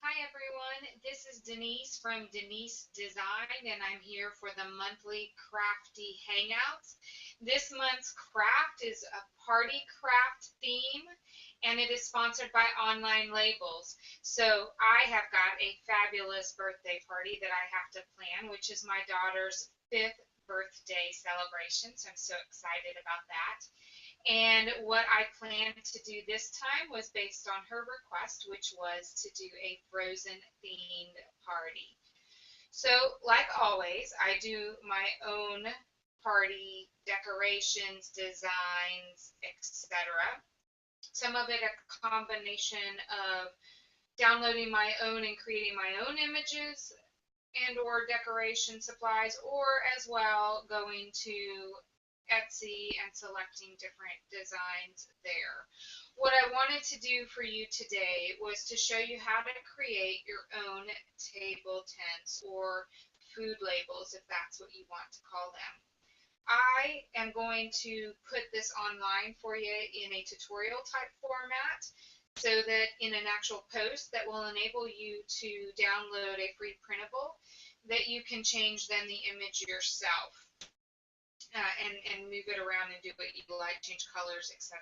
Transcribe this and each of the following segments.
Hi everyone, this is Denise from Denise Design and I'm here for the monthly Crafty Hangouts. This month's craft is a party craft theme and it is sponsored by Online Labels. So I have got a fabulous birthday party that I have to plan, which is my daughter's fifth birthday celebration. So I'm so excited about that. And what I planned to do this time was based on her request, which was to do a Frozen themed party. So, like always, I do my own party decorations, designs, etc. Some of it a combination of downloading my own and creating my own images and or decoration supplies, or as well going to Etsy and selecting different designs there. What I wanted to do for you today was to show you how to create your own table tents or food labels, if that's what you want to call them. I am going to put this online for you in a tutorial type format so that in an actual post that will enable you to download a free printable that you can change then the image yourself and move it around and do what you like, change colors, etc.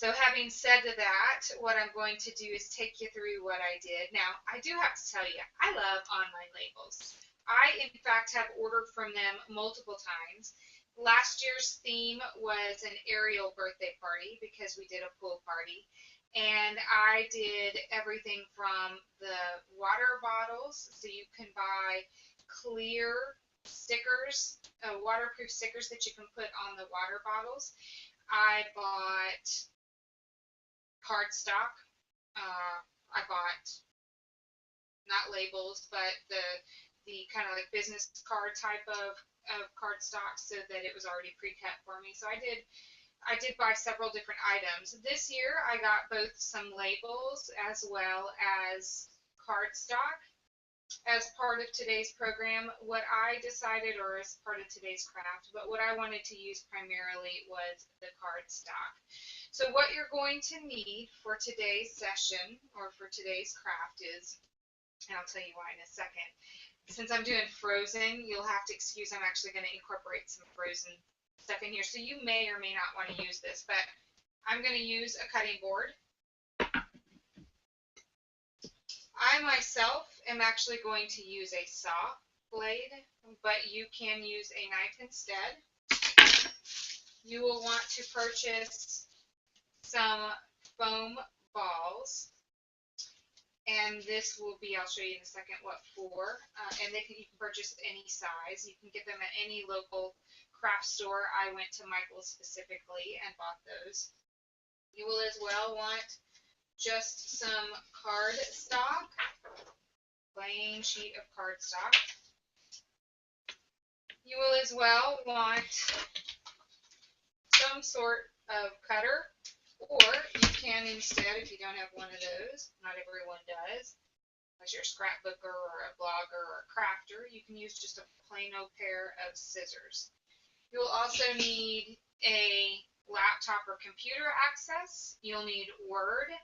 So having said that, what I'm going to do is take you through what I did. Now, I do have to tell you, I love online labels. I, in fact, have ordered from them multiple times. Last year's theme was an Ariel birthday party because we did a pool party. And I did everything from the water bottles, so you can buy clear stickers, waterproof stickers that you can put on the water bottles. I bought cardstock. I bought not labels, but the kind of like business card type of cardstock so that it was already pre-cut for me. So I did buy several different items. This year I got both some labels as well as cardstock. As part of today's program, what I decided, or as part of today's craft, but what I wanted to use primarily was the cardstock. So what you're going to need for today's session, or for today's craft is, and I'll tell you why in a second, since I'm doing frozen, you'll have to excuse, I'm actually going to incorporate some frozen stuff in here. So you may or may not want to use this, but I'm going to use a cutting board. I myself am actually going to use a saw blade, but you can use a knife instead. You will want to purchase some foam balls, and this will be, I'll show you in a second what for, and you can purchase any size. You can get them at any local craft store. I went to Michael's specifically and bought those. You will as well want just some cardstock, plain sheet of cardstock. You will as well want some sort of cutter, or you can instead, if you don't have one of those, not everyone does, unless you're a scrapbooker or a blogger or a crafter, you can use just a plain old pair of scissors. You'll also need a laptop or computer access. You'll need Word,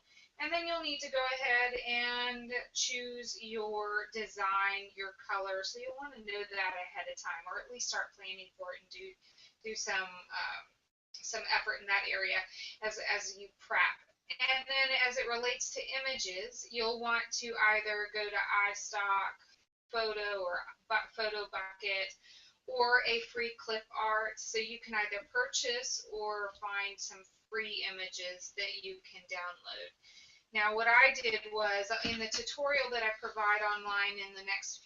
and then you'll need to go ahead and choose your design, your color. So you'll want to know that ahead of time, or at least start planning for it and do some effort in that area as you prep. And then as it relates to images, you'll want to either go to iStock, Photo, or Photo Bucket, or a free clip art, so you can either purchase or find some free images that you can download. Now what I did was in the tutorial that I provide online in the next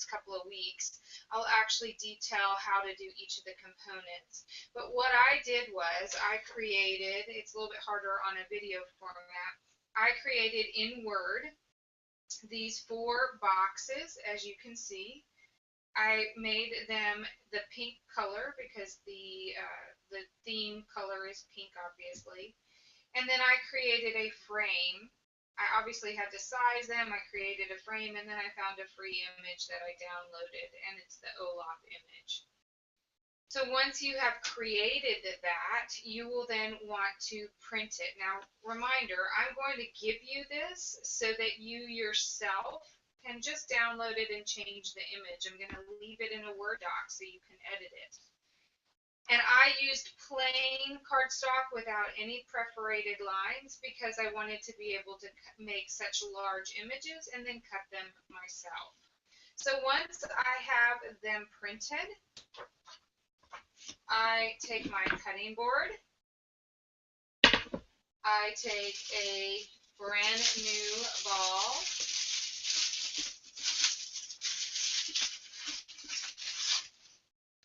couple of weeks, I'll actually detail how to do each of the components. But what I did was I created, it's a little bit harder on a video format, I created in Word these 4 boxes, as you can see. I made them the pink color because the theme color is pink, obviously. And then I created a frame. I obviously had to size them. I created a frame, and then I found a free image that I downloaded, and it's the Olaf image. So once you have created that, you will then want to print it. Now, reminder, I'm going to give you this so that you yourself can just download it and change the image. I'm going to leave it in a Word doc so you can edit it. And I used plain cardstock without any perforated lines because I wanted to be able to make such large images and then cut them myself. So once I have them printed, I take my cutting board, I take a brand new ball,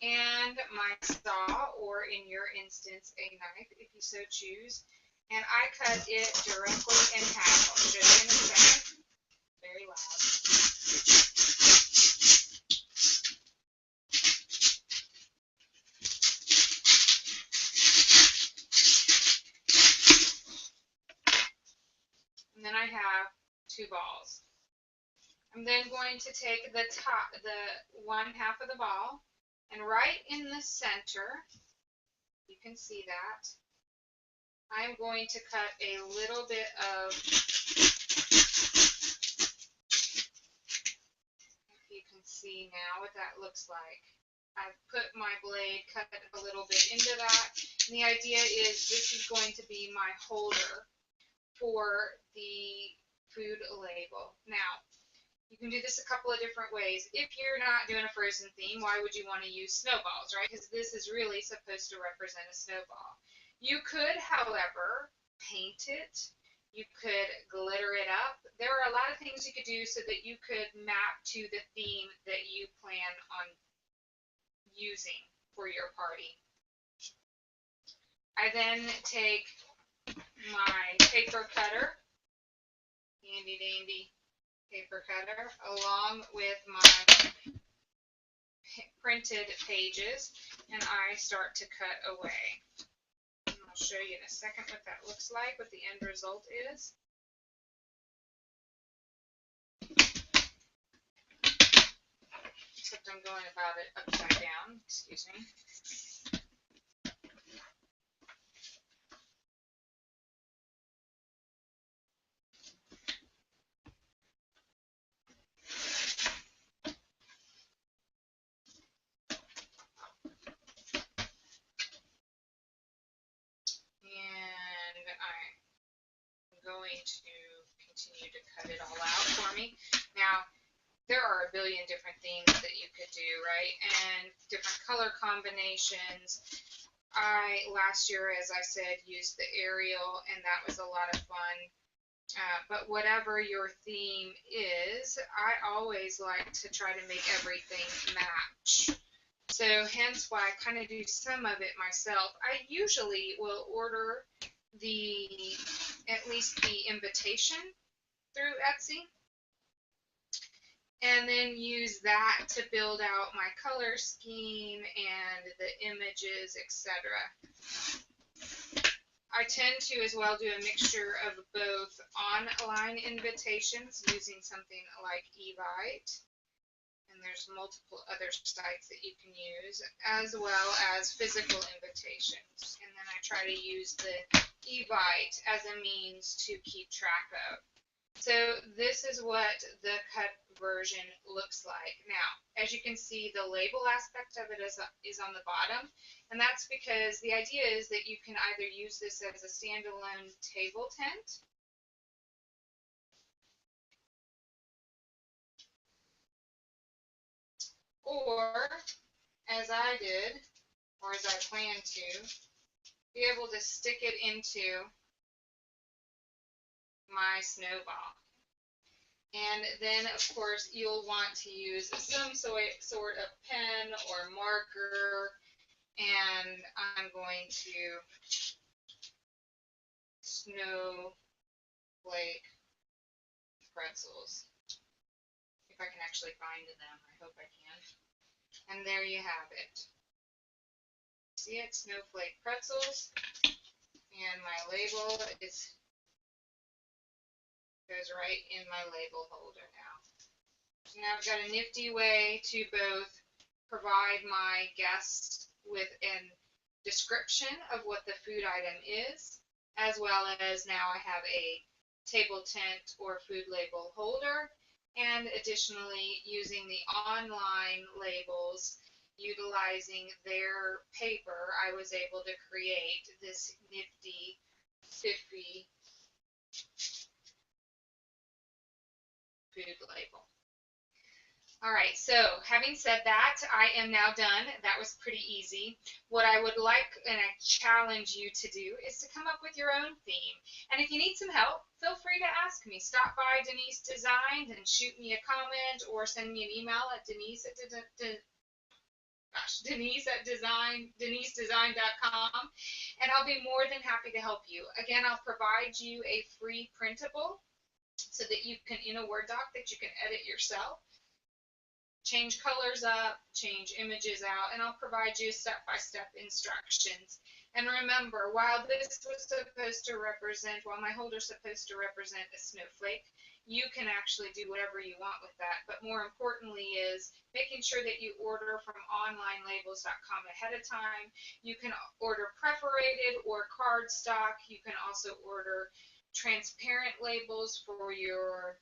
and my saw, or in your instance, a knife, if you so choose, and I cut it directly in half. I'll show you in a second. Very loud. And then I have two balls. I'm then going to take the one half of the ball, and right in the center, you can see that, I'm going to cut a little bit of, if you can see now what that looks like. I've put my blade, cut a little bit into that, and the idea is this is going to be my holder for the food label. Now, you can do this a couple of different ways. If you're not doing a frozen theme, why would you want to use snowballs, right? Because this is really supposed to represent a snowball. You could, however, paint it. You could glitter it up. There are a lot of things you could do so that you could map to the theme that you plan on using for your party. I then take my paper cutter, handy dandy paper cutter, along with my printed pages, and I start to cut away. And I'll show you in a second what that looks like, what the end result is. Except I'm going about it upside down, excuse me. Going to continue to cut it all out for me. Now, there are a billion different things that you could do, right? And different color combinations. Last year, as I said, used the Arial, and that was a lot of fun. But whatever your theme is, I always like to try to make everything match. So hence why I kind of do some of it myself. I usually will order at least the invitation through Etsy, and then use that to build out my color scheme and the images, etc. I tend to as well do a mixture of both online invitations using something like Evite, and there's multiple other sites that you can use, as well as physical invitations. And then I try to use the Evite as a means to keep track of. So this is what the cut version looks like. Now, as you can see, the label aspect of it is on the bottom, and that's because the idea is that you can either use this as a standalone table tent, or, as I did, or as I plan to, be able to stick it into my snowball. And then, of course, you'll want to use some sort of pen or marker, and I'm going to snowflake pretzels. If I can actually find them, I hope I can. And there you have it. See it? Snowflake pretzels. And my label goes right in my label holder now. So now I've got a nifty way to both provide my guests with a description of what the food item is, as well as now I have a table tent or food label holder, and additionally using the online labels, utilizing their paper, I was able to create this nifty, spiffy food label. All right, so having said that, I am now done. That was pretty easy. What I would like and I challenge you to do is to come up with your own theme. And if you need some help, feel free to ask me. Stop by Denise Designed and shoot me a comment or send me an email at denisedesign.com, and I'll be more than happy to help you. Again, I'll provide you a free printable so that you can, in a Word doc that you can edit yourself, change colors up, change images out, and I'll provide you step-by-step instructions. And remember, while my holder's supposed to represent a snowflake, you can actually do whatever you want with that. But more importantly is making sure that you order from onlinelabels.com ahead of time. You can order perforated or cardstock. You can also order transparent labels for your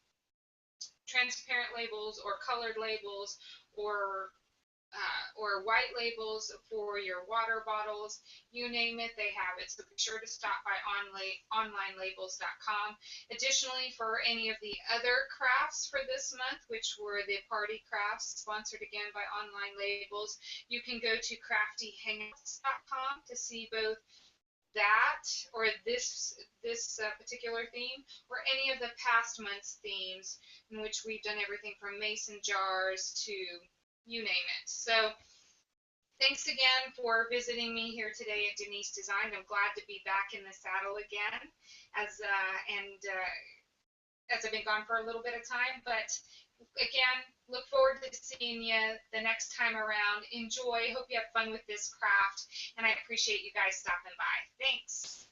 colored labels or white labels for your water bottles. You name it, they have it. So be sure to stop by onlinelabels.com. Additionally, for any of the other crafts for this month, which were the party crafts sponsored again by Online Labels, you can go to craftyhangouts.com to see both that or this particular theme or any of the past month's themes, in which we've done everything from mason jars to you name it. So thanks again for visiting me here today at Denise Design. I'm glad to be back in the saddle again as I've been gone for a little bit of time, but again, look forward to seeing you the next time around. Enjoy. Hope you have fun with this craft, and I appreciate you guys stopping by. Thanks.